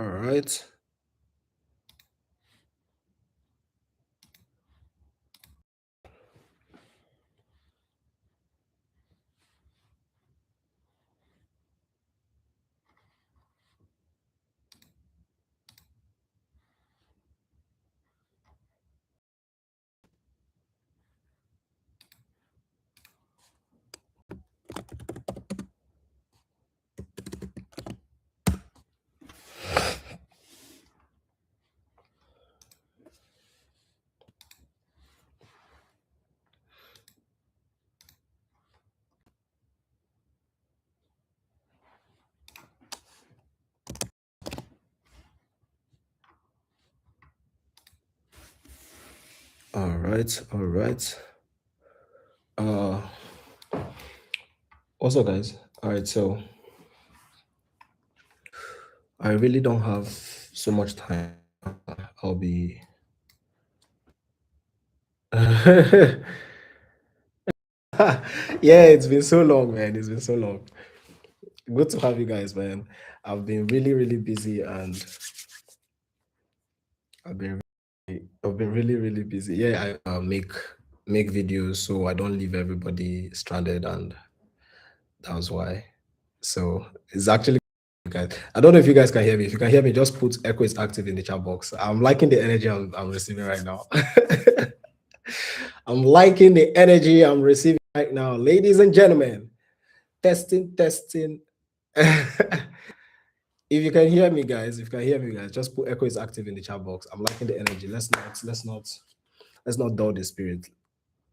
All right. All right. All right. Uh, also, guys. All right. So I really don't have so much time. I'll be. Yeah, it's been so long, man. It's been so long. Good to have you guys, man. I've been really, really busy, and I've been, I've been really, really busy. Yeah, I make videos so I don't leave everybody stranded, and that was why. So it's actually, guys. I don't know if you guys can hear me. If you can hear me, just put echo is active in the chat box. I'm liking the energy I'm receiving right now. I'm liking the energy I'm receiving right now, ladies and gentlemen. Testing, testing. If you can hear me, guys, if you can hear me, guys, just put echo is active in the chat box. I'm liking the energy. Let's not dull the spirit.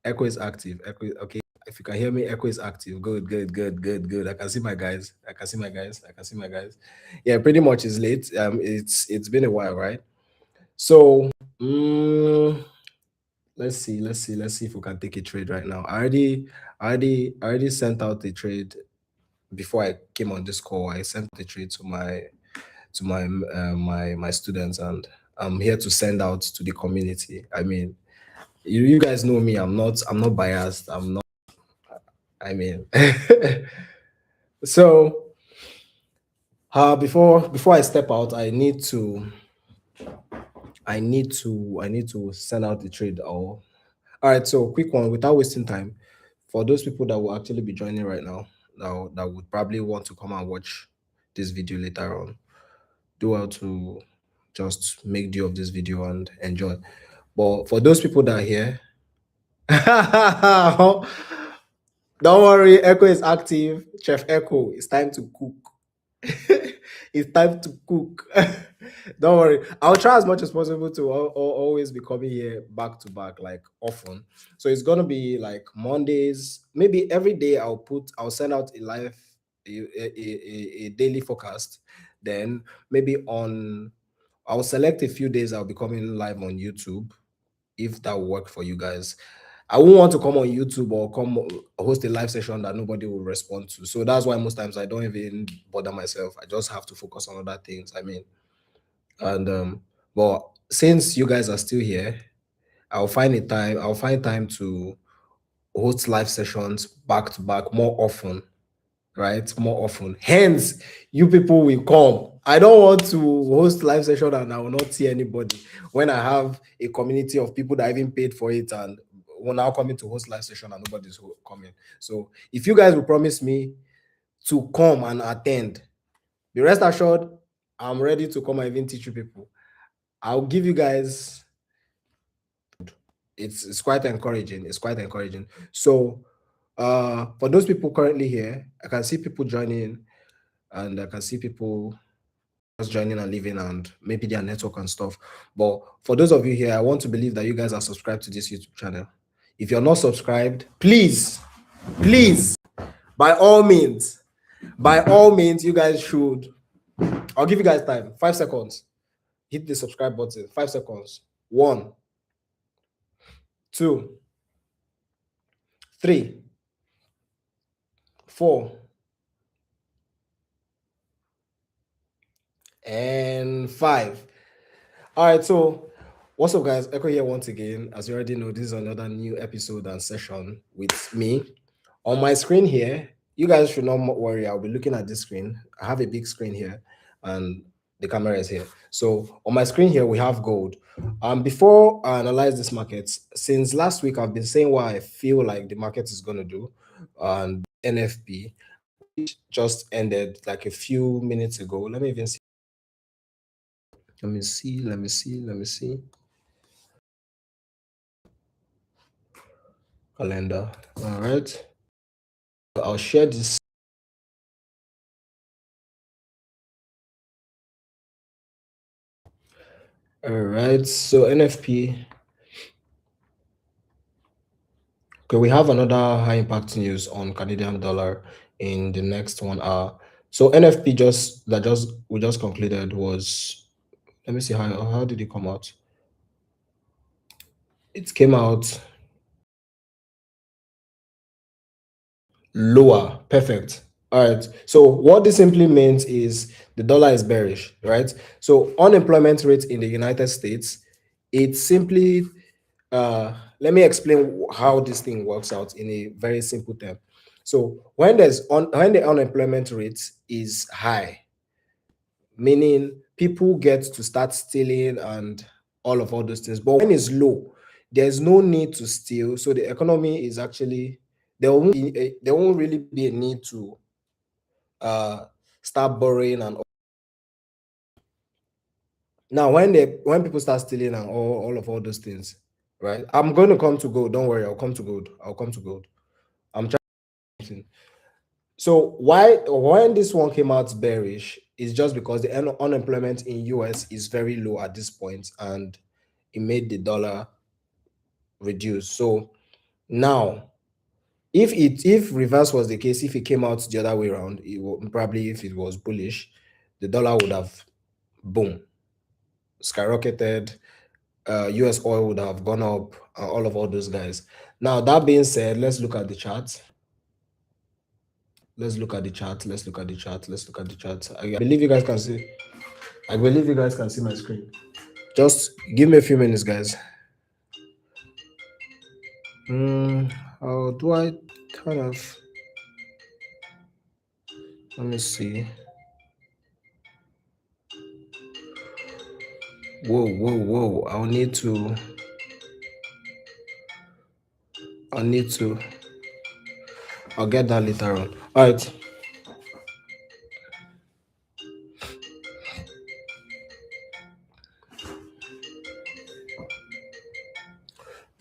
Echo is active. Echo, okay. If you can hear me, echo is active. Good, good, good, good, good. I can see my guys. I can see my guys. I can see my guys. Yeah, pretty much it's late. It's been a while, right? So let's see if we can take a trade right now. I already sent out the trade before I came on this call. I sent the trade to my students, and I'm here to send out to the community. I mean, you guys know me. I'm not biased. I'm not. I mean, so before I step out, I need to send out the trade. All right. So quick one without wasting time. For those people that will actually be joining right now, that would probably want to come and watch this video later on, do well to just make do of this video and enjoy. But for those people that are here, don't worry, Echo is active. Chef Echo, it's time to cook. It's time to cook. Don't worry. I'll try as much as possible to always be coming here back to back, like often. So it's gonna be like Mondays. Maybe every day I'll send out a live a daily forecast. Then maybe I'll select a few days I'll be coming live on YouTube if that will work for you guys. I won't want to come on YouTube or come host a live session that nobody will respond to. So that's why most times I don't even bother myself. I just have to focus on other things. I mean, and but since you guys are still here, I'll find time to host live sessions back to back more often, right? More often. Hence, you people will come. I don't want to host live session and I will not see anybody when I have a community of people that even paid for it and will now coming to host live session and nobody's coming. So if you guys will promise me to come and attend, be rest assured, I'm ready to come and even teach you people. I'll give you guys. It's quite encouraging. It's quite encouraging. So for those people currently here, I can see people joining and I can see people just joining and leaving and maybe their network and stuff. But for those of you here, I want to believe that you guys are subscribed to this YouTube channel. If you're not subscribed, please, by all means, you guys should. I'll give you guys time. 5 seconds. Hit the subscribe button. 5 seconds. 1, 2, 3, 4, and 5. All right, so what's up, guys? Echo here once again. As you already know, this is another new episode and session with me. On my screen here, you guys should not worry. I'll be looking at this screen. I have a big screen here, and The camera is here. So on my screen here, we have gold. Before I analyze this market, since last week, I've been saying what I feel like the market is going to do. And NFP, which just ended like a few minutes ago. Let me even see. Let me see. Let me see. Let me see. Calendar. All right. I'll share this. All right. So NFP. Okay, we have another high impact news on Canadian dollar in the next 1 hour. So NFP just we just concluded was, let me see how did it come out? It came out lower. Perfect. All right. So what this simply means is the dollar is bearish, right? So unemployment rate in the United States, it simply let me explain how this thing works out in a very simple term. So when the unemployment rate is high, meaning people get to start stealing and all those things. But when it's low, there's no need to steal. So the economy is actually, there won't really be a need to uh start borrowing and now when people start stealing and all those things, right? I'm going to come to gold. Don't worry, I'll come to gold. I'll come to gold. I'm trying. So why when this one came out bearish is just because the unemployment in US is very low at this point, and it made the dollar reduce. So now, if reverse was the case, if it came out the other way around, probably if it was bullish, the dollar would have boom skyrocketed. US oil would have gone up, all those guys. Now that being said, let's look at the chart. Let's look at the chart. Let's look at the chart. Let's look at the chart. I believe you guys can see. I believe you guys can see my screen. Just give me a few minutes, guys. How do I kind of? Let me see. Whoa, whoa, whoa! I'll need to. I'll need to. I'll get that later on. All right.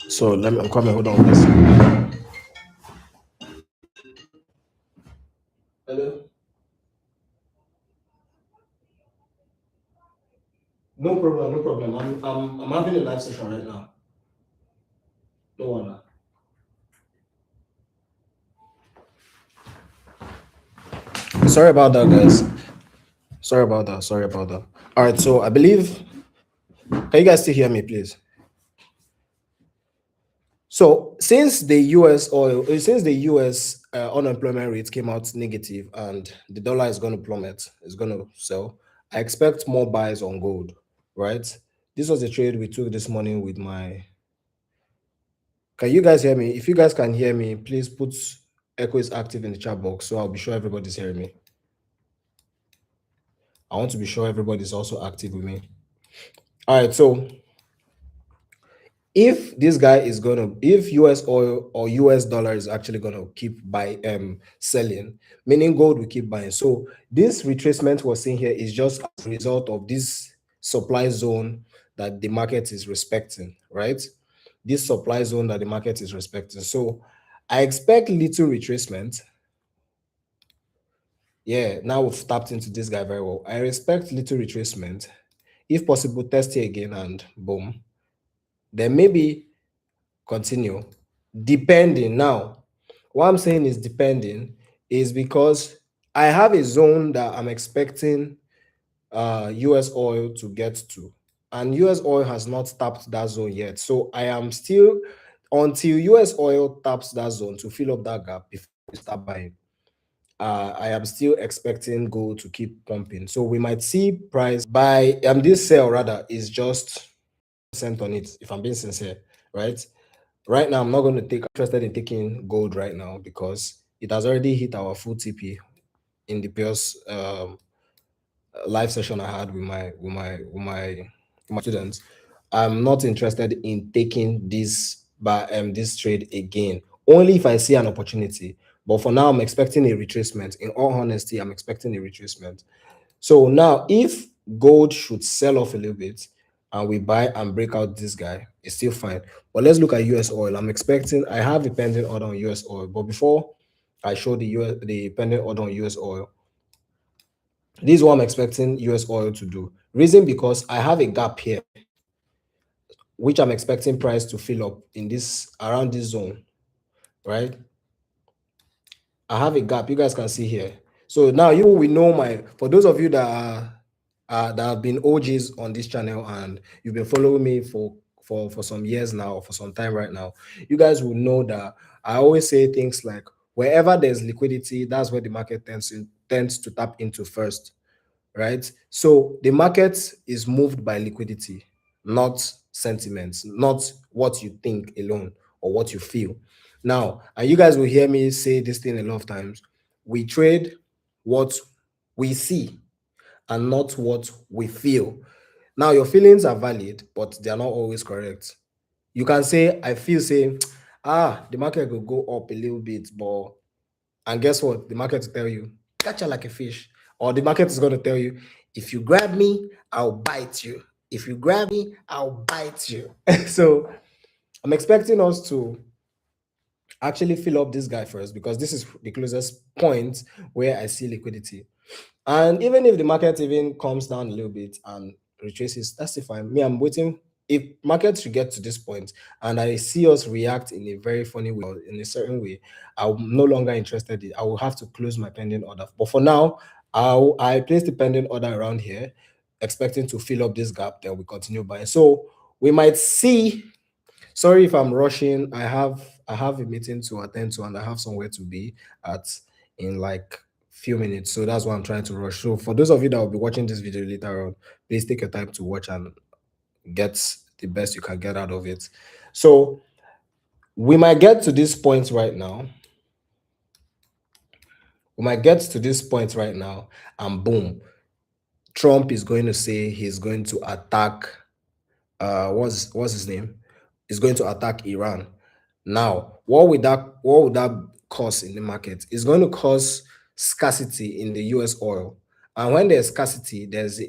So let me. I'm coming. Hold on, please. Hello. No problem. No problem. I'm having a live session right now. No wonder. Sorry about that, guys. Sorry about that. Sorry about that. All right. So I believe. Can you guys still hear me, please? So since the US unemployment rate came out negative and the dollar is going to plummet, it's going to sell. I expect more buys on gold, right? This was a trade we took this morning with my. Can you guys hear me? If you guys can hear me, please put echo is active in the chat box so I'll be sure everybody's hearing me. I want to be sure everybody's also active with me. All right, so if this guy is gonna, if US oil or US dollar is actually gonna keep selling, meaning gold will keep buying. So this retracement we're seeing here is just as a result of this supply zone that the market is respecting, right? This supply zone that the market is respecting. So I expect little retracement. Yeah, now we've tapped into this guy very well. I expect little retracement. If possible, test here again and boom. Then maybe continue. Depending now, what I'm saying is depending is because I have a zone that I'm expecting US oil to get to, and US oil has not tapped that zone yet. So I am still, until US oil taps that zone to fill up that gap before we start buying. I am still expecting gold to keep pumping. So we might see price by this sell rather is just percent on it, if I'm being sincere, right? Right now, I'm not going to take interested in taking gold right now because it has already hit our full TP in the previous live session I had with my students, I'm not interested in taking this trade again. Only if I see an opportunity. But for now, I'm expecting a retracement. In all honesty, I'm expecting a retracement. So now, if gold should sell off a little bit and we buy and break out this guy, it's still fine. But let's look at US oil. I have a pending order on US oil, but before I show the pending order on US oil, this is what I'm expecting US oil to do. Reason because I have a gap here, which I'm expecting price to fill up in this around this zone, right? I have a gap. You guys can see here. So now you will know for those of you that have been OGs on this channel and you've been following me for some years now or for some time right now, you guys will know that I always say things like wherever there's liquidity, that's where the market tends to tap into first, right? So the market is moved by liquidity, not sentiments, not what you think alone or what you feel. Now, and you guys will hear me say this thing a lot of times, we trade what we see and not what we feel. Now, your feelings are valid, but they are not always correct. You can say, I feel, say, the market will go up a little bit, but and guess what? The market will tell you, catch her like a fish. Or the market is going to tell you, if you grab me, I'll bite you. If you grab me, I'll bite you. So I'm expecting us to actually fill up this guy first because this is the closest point where I see liquidity. And even if the market even comes down a little bit and retraces, that's still fine. Me, I'm waiting. If market should get to this point and I see us react in a very funny way or in a certain way, I'm no longer interested I will have to close my pending order. But for now, I place the pending order around here, expecting to fill up this gap. Then we continue buying. So we might see. Sorry if I'm rushing. I have a meeting to attend to and I have somewhere to be at in like few minutes. So that's why I'm trying to rush. So for those of you that will be watching this video later on, please take your time to watch and get the best you can get out of it. So we might get to this point right now. We might get to this point right now, and boom, Trump is going to say he's going to attack what's his name? Is going to attack Iran. Now, what would that cause in the market? It's going to cause scarcity in the US oil. And when there's scarcity, there's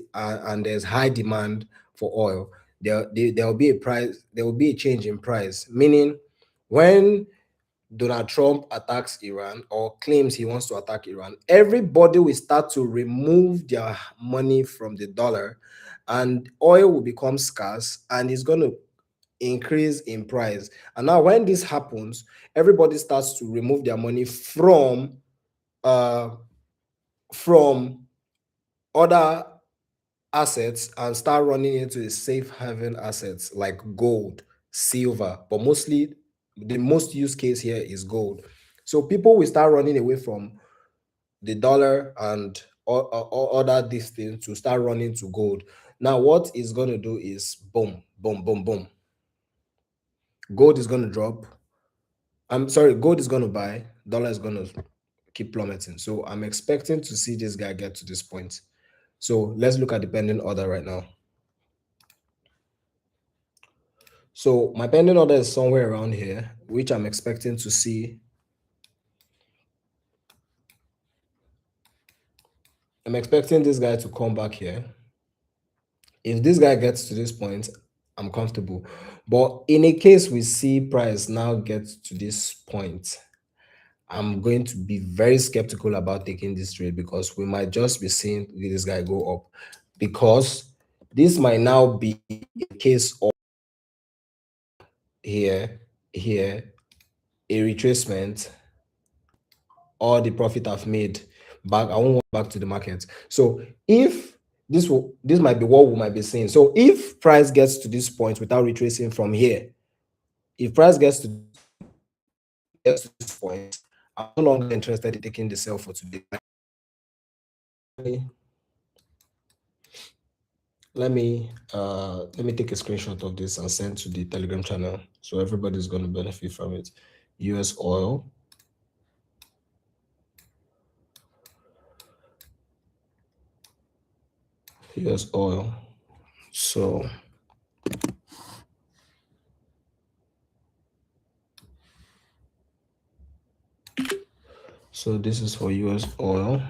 high demand for oil, there will be a change in price. Meaning when Donald Trump attacks Iran or claims he wants to attack Iran, everybody will start to remove their money from the dollar and oil will become scarce and it's going to increase in price. And now when this happens, everybody starts to remove their money uh from other assets and start running into the safe haven assets like gold, silver, but mostly the most use case here is gold. So people will start running away from the dollar and or other these things to start running to gold. Now, what it's going to do is boom, boom, boom, boom. Gold is going to drop. I'm sorry, gold is going to buy, dollar is going to keep plummeting. So I'm expecting to see this guy get to this point. So let's look at the pending order right now. So my pending order is somewhere around here, which I'm expecting to see. I'm expecting this guy to come back here. If this guy gets to this point, I'm comfortable. But in a case we see price now get to this point, I'm going to be very skeptical about taking this trade because we might just be seeing this guy go up. Because this might now be a case of here, here, a retracement, or the profit I've made back. I won't want back to the market. So if this might be what we might be seeing. So if price gets to this point without retracing from here, if price gets to this point, I'm no longer interested in taking the sell for today. Let me take a screenshot of this and send to the Telegram channel so everybody's going to benefit from it. US oil. US oil. So this is for US oil.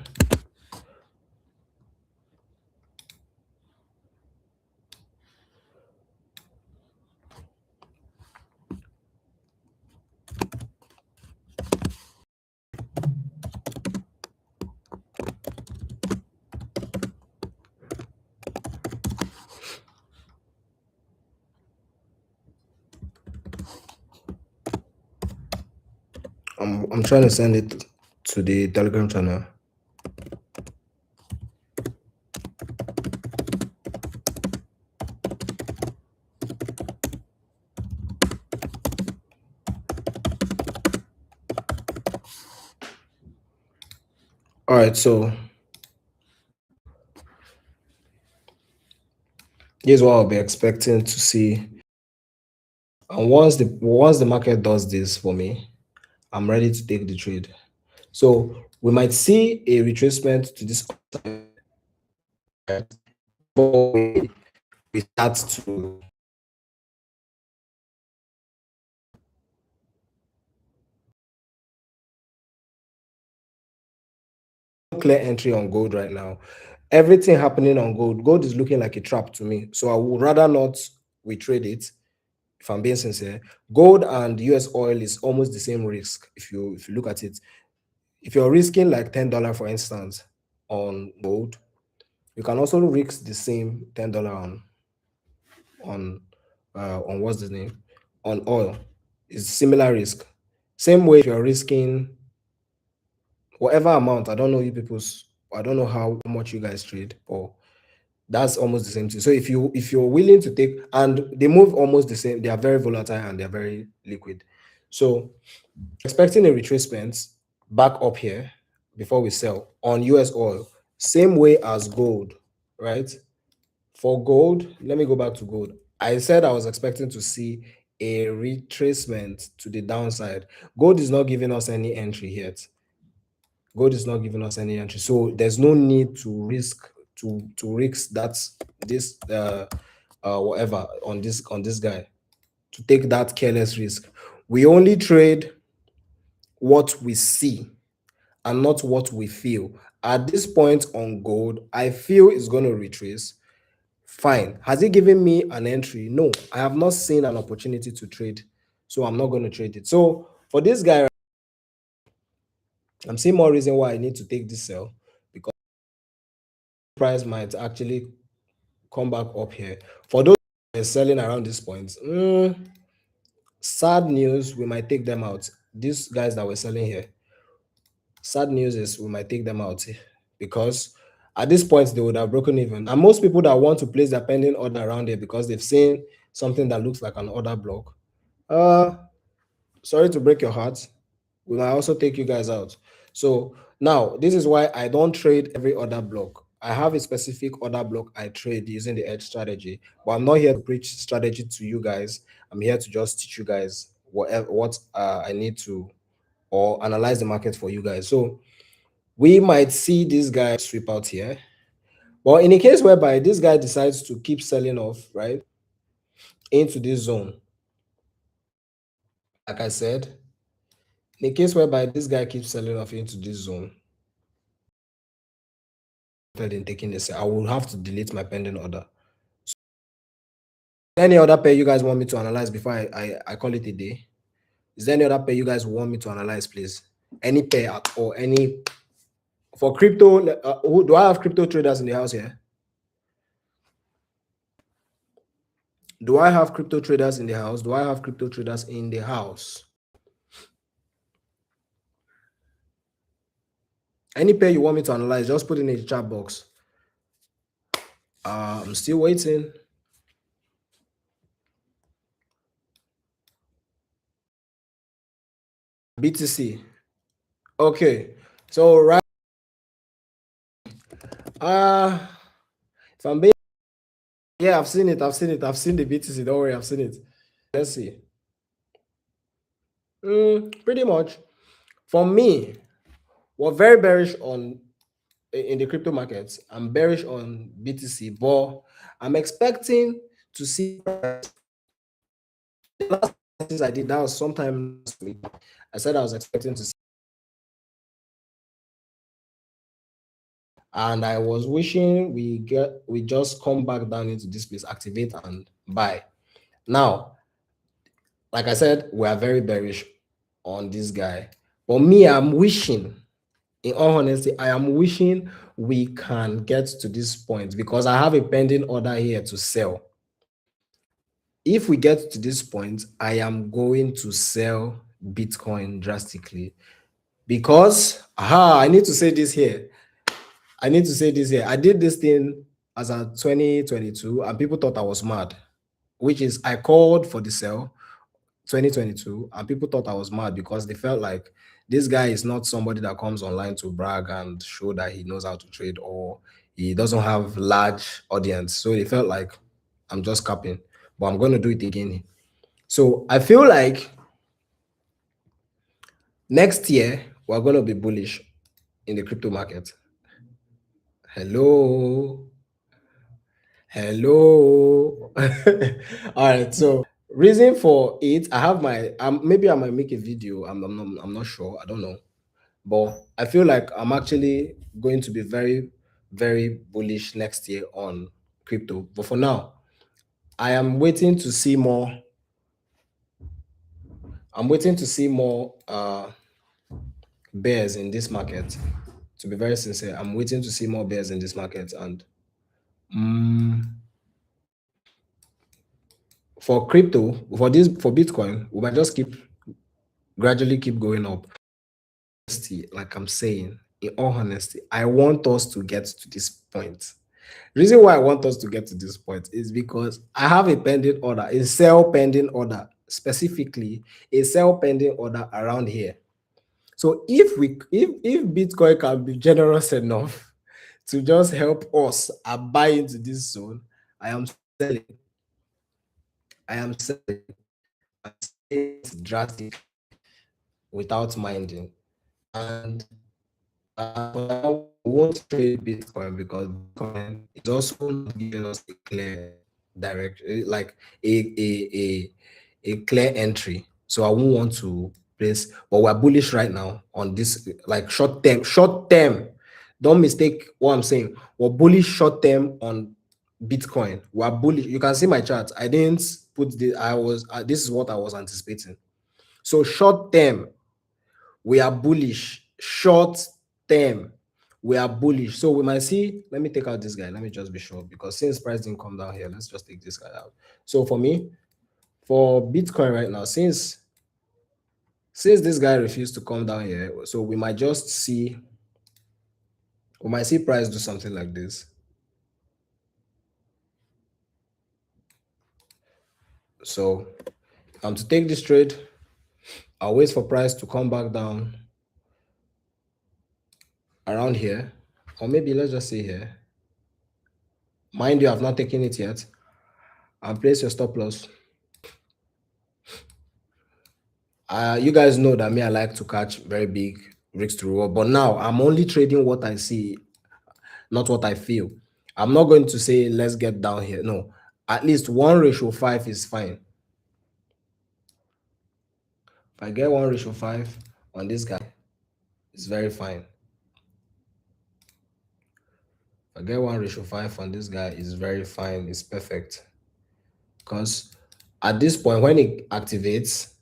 I'm trying to send it to the Telegram channel. All right, so here's what I'll be expecting to see. And once the market does this for me, I'm ready to take the trade. So we might see a retracement to this upside, right, before we start to clear entry on gold right now. Everything happening on gold. Gold is looking like a trap to me. So I would rather not we trade it. If I'm being sincere, gold and US oil is almost the same risk. If you look at it, if you're risking like $10, for instance, on gold, you can also risk the same $10 on on what's the name, on oil. It's similar risk. Same way if you're risking whatever amount. I don't know you people's. I don't know how much you guys trade, or that's almost the same thing. So if you're willing to take, and they move almost the same, they are very volatile and they're very liquid. So expecting a retracement back up here before we sell on US oil, same way as gold, right? For gold, let me go back to gold. I said I was expecting to see a retracement to the downside. Gold is not giving us any entry yet. Gold is not giving us any entry. So there's no need to risk to risk that this whatever on this guy, to take that careless risk. We only trade what we see and not what we feel. At this point on gold, I feel it's going to retrace. Fine. Has it given me an entry? No, I have not seen an opportunity to trade. So I'm not going to trade it. So for this guy, I'm seeing more reason why I need to take this sell, because price might actually come back up here. For those who are selling around this point, sad news, we might take them out. These guys that were selling here, sad news is we might take them out, because at this point they would have broken even. And most people that want to place their pending order around here because they've seen something that looks like an order block, uh sorry to break your heart, we might also take you guys out. So now this is why I don't trade every order block. I have a specific order block I trade using the edge strategy, but I'm not here to preach strategy to you guys. I'm here to just teach you guys what I need to, or analyze the market for you guys. So we might see this guy sweep out here. But in a case whereby this guy decides to keep selling off, right, into this zone, like I said, in a case whereby this guy keeps selling off into this zone, in taking this, I will have to delete my pending order. So, any other pair you guys want me to analyze before I call it a day? Is there any other pair you guys want me to analyze, please? Any pair at all? Any for crypto? Do I have crypto traders in the house here? Do I have crypto traders in the house? Do I have crypto traders in the house? Any pair you want me to analyze, just put in the chat box. I'm still waiting. BTC. Okay. So right uh if I'm being, yeah, I've seen it. I've seen it. I've seen the BTC. Don't worry, I've seen it. Let's see. Pretty much. For me, we're very bearish on in the crypto markets. I'm bearish on BTC, but I'm expecting to see the last analysis I did, that was sometime last week. I said I was expecting to see, and I was wishing we just come back down into this place, activate and buy. Now, like I said, we are very bearish on this guy. But me, I'm wishing, in all honesty, I am wishing we can get to this point because I have a pending order here to sell. If we get to this point, I am going to sell Bitcoin drastically because I need to say this here. I need to say this here. I did this thing as a 2022 and people thought I was mad, which is I called for the sell 2022 and people thought I was mad because they felt like this guy is not somebody that comes online to brag and show that he knows how to trade, or he doesn't have large audience. So they felt like I'm just capping, but I'm going to do it again. So I feel like next year we're going to be bullish in the crypto market. Hello. Hello. All right. So reason for it, I have my maybe I might make a video. I'm not sure. I don't know. But I feel like I'm actually going to be very, very bullish next year on crypto. But for now, I am waiting to see more. I'm waiting to see more bears in this market. To be very sincere, I'm waiting to see more bears in this market. And mm, for crypto, for Bitcoin, we might just gradually keep going up. Like I'm saying, in all honesty, I want us to get to this point. Reason why I want us to get to this point is because I have a pending order, a sell pending order, specifically a sell pending order around here. So if Bitcoin can be generous enough to just help us buy into this zone, I am selling. I am selling. I'm selling drastic without minding. And for now, we won't trade Bitcoin because Bitcoin is also not giving us a clear direction, like a clear entry. So I won't want to place, but we're bullish right now on this, like short term. Short term, don't mistake what I'm saying. We're bullish short term on Bitcoin. We're bullish. You can see my chart. I didn't put the. I was. This is what I was anticipating. So short term, we are bullish. Short term, we are bullish. So we might see, let me take out this guy. Let me just be sure, because since price didn't come down here, let's just take this guy out. So for me, for Bitcoin right now, since this guy refused to come down here, so we might see price do something like this. So to take this trade, I'll wait for price to come back down around here, or maybe let's just say here. Mind you, I've not taken it yet. And place your stop loss. You guys know that me, I like to catch very big risk to reward, but now I'm only trading what I see, not what I feel. I'm not going to say let's get down here. No, at least 1:5 is fine. If I get 1:5 on this guy, it's very fine. If I get 1:5 on this guy, it's very fine. It's perfect. Because at this point, when it activates,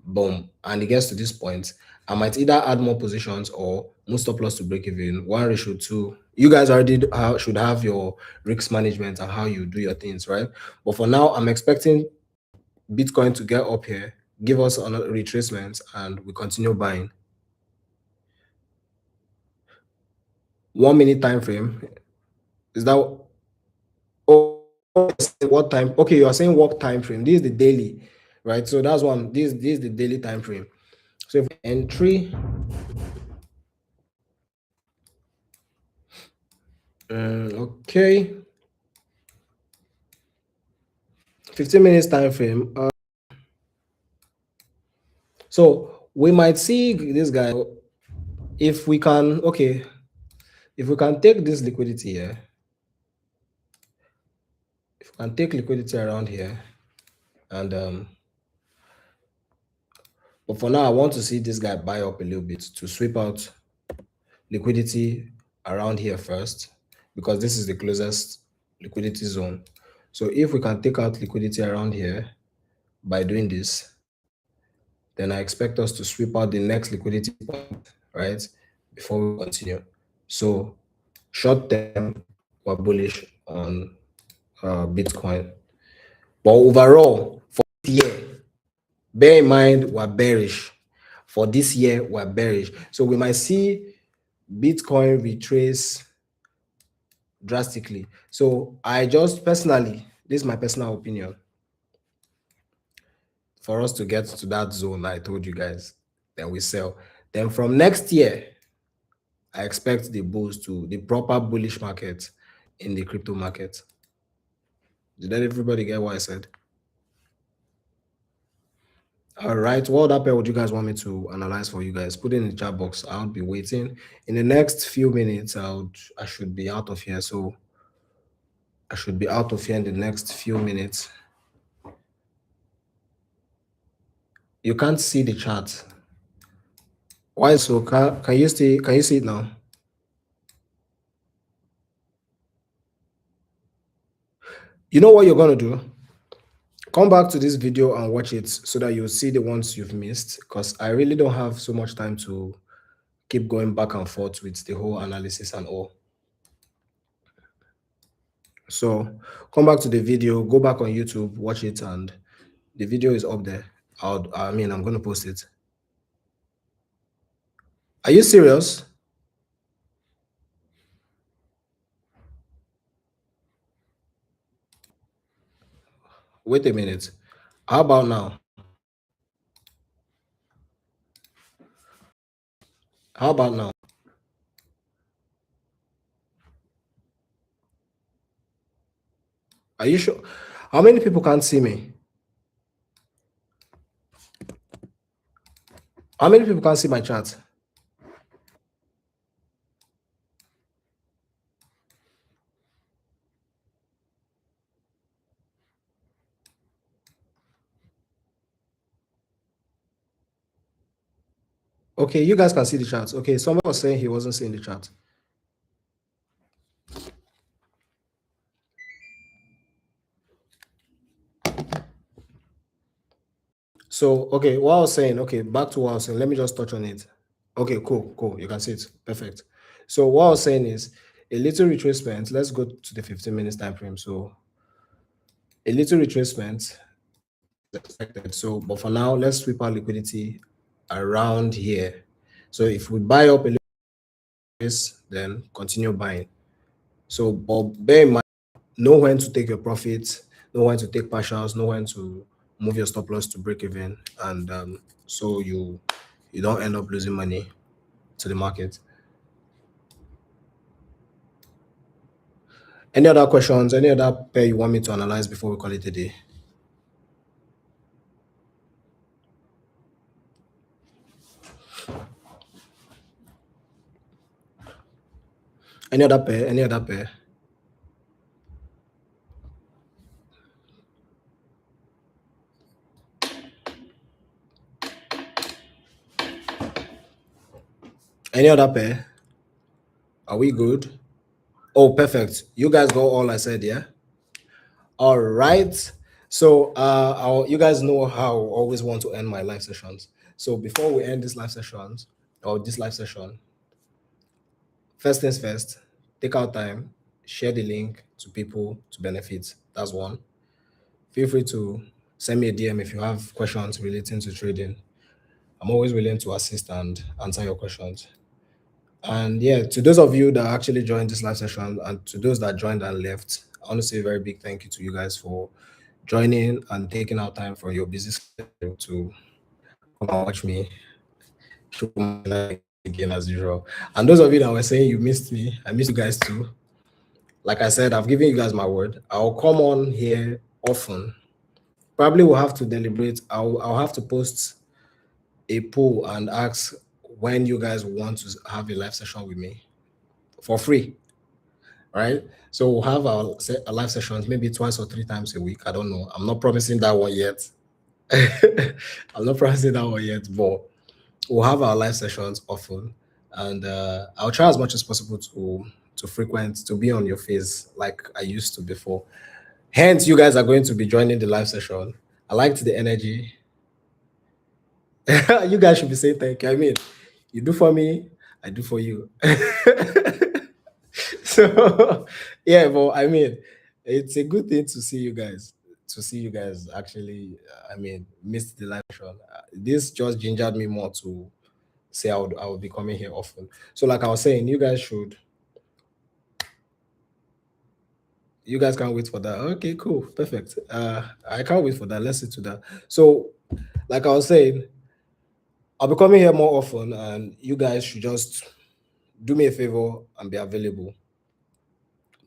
boom, and it gets to this point, I might either add more positions or move stop loss to break even. 1:2. You guys already should have your risk management and how you do your things, right? But for now, I'm expecting Bitcoin to get up here, give us a retracement, and we continue buying. 1 minute time frame. Is that what time? Okay, you are saying what time frame? This is the daily, right? So that's one. This is the daily time frame. So if entry, okay, 15 minutes time frame. So we might see this guy if we can. Okay, If we can take this liquidity here, if we can take liquidity around here, and but for now, I want to see this guy buy up a little bit to sweep out liquidity around here first, because this is the closest liquidity zone. So if we can take out liquidity around here by doing this, then I expect us to sweep out the next liquidity point, right? Before we continue. So short term, we're bullish on Bitcoin. But overall, for this year, bear in mind we're bearish. For this year, we're bearish. So we might see Bitcoin retrace drastically. So I just personally, this is my personal opinion, for us to get to that zone I told you guys, then we sell. Then from next year, I expect the bulls to the proper bullish market in the crypto market. Did everybody get what I said? All right. What other pair would you guys want me to analyze for you guys? Put it in the chat box. I'll be waiting. In the next few minutes, I should be out of here. So I should be out of here in the next few minutes. You can't see the chart. Why so? Can you see it now? You know what you're gonna do? Come back to this video and watch it so that you'll see the ones you've missed, because I really don't have so much time to keep going back and forth with the whole analysis and all. So come back to the video, go back on YouTube, watch it, and the video is up there. I'm going to post it. Are you serious? Wait a minute. How about now? How about now? Are you sure? How many people can't see me? How many people can't see my chat? Okay, you guys can see the chat. Okay, someone was saying he wasn't seeing the chat. So, okay, what I was saying, okay, back to what I was saying. Let me just touch on it. Okay, cool. You can see it. Perfect. So, what I was saying is a little retracement. Let's go to the 15 minutes time frame. So, a little retracement is expected. So, but for now, let's sweep our liquidity around here. So, if we buy up a little bit, then continue buying. So, but bear in mind, know when to take your profits, know when to take partials, know when to move your stop loss to break even, and so you don't end up losing money to the market. Any other questions? Any other pair you want me to analyze before we call it a day? Any other pair? Any other pair? Any other pair? Are we good? Oh, perfect. You guys got all I said, yeah? All right. So you guys know how I always want to end my live sessions. So before we end this live sessions or this live session, first things first, take out time, share the link to people to benefit. That's one. Feel free to send me a DM if you have questions relating to trading. I'm always willing to assist and answer your questions. And yeah, to those of you that actually joined this live session and to those that joined and left, I want to say a very big thank you to you guys for joining and taking out time from your busy schedule to come and watch me show my life again as usual. And those of you that were saying you missed me, I miss you guys too. Like I said, I've given you guys my word. I'll come on here often. Probably will have to deliberate. I'll have to post a poll and ask when you guys want to have a live session with me. for free, right? So we'll have our live sessions maybe twice or three times a week. I don't know. I'm not promising that one yet. I'm not promising that one yet, but we'll have our live sessions often, and I'll try as much as possible to frequent to be on your face like I used to before. Hence, you guys are going to be joining the live session. I liked the energy. You guys should be saying thank you. I mean, you do for me, I do for you. So yeah, but I mean, it's a good thing to see you guys. To see you guys actually, I mean, missed the live session. This just gingered me more to say I would be coming here often. So like I was saying, you guys can't wait for that. Okay, cool, perfect. I can't wait for that. Let's see to that. So like I was saying, I'll be coming here more often, and you guys should just do me a favor and be available.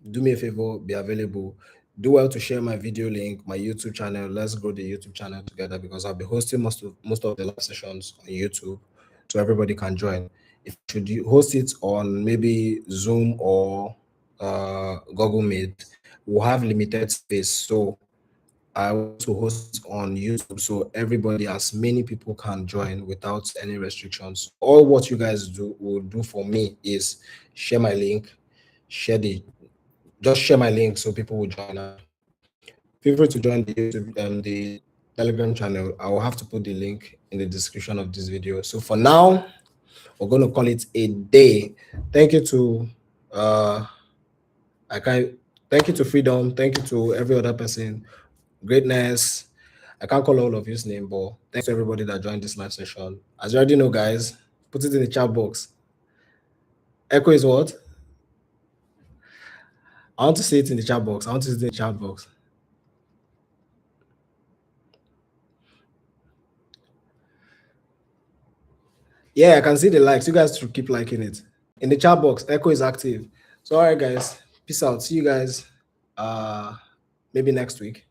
Do me a favor, be available. Do well to share my video link, my YouTube channel. Let's grow the YouTube channel together because I'll be hosting most of the live sessions on YouTube, so everybody can join. If should you host it on maybe Zoom or Google Meet, we'll have limited space. So I want to host it on YouTube so everybody, as many people can join without any restrictions. All what you guys do will do for me is share my link, share the just share my link so people will join. Feel free to join the YouTube the Telegram channel. I will have to put the link in the description of this video. So for now, we're going to call it a day. Thank you to I can thank you to Freedom. Thank you to every other person. Greatness. I can't call all of his name, but thanks to everybody that joined this live session. As you already know, guys, put it in the chat box. Echo is what? I want to see it in the chat box. I want to see it in the chat box. Yeah, I can see the likes. You guys should keep liking it. In the chat box, Echo is active. So all right, guys. Peace out. See you guys maybe next week.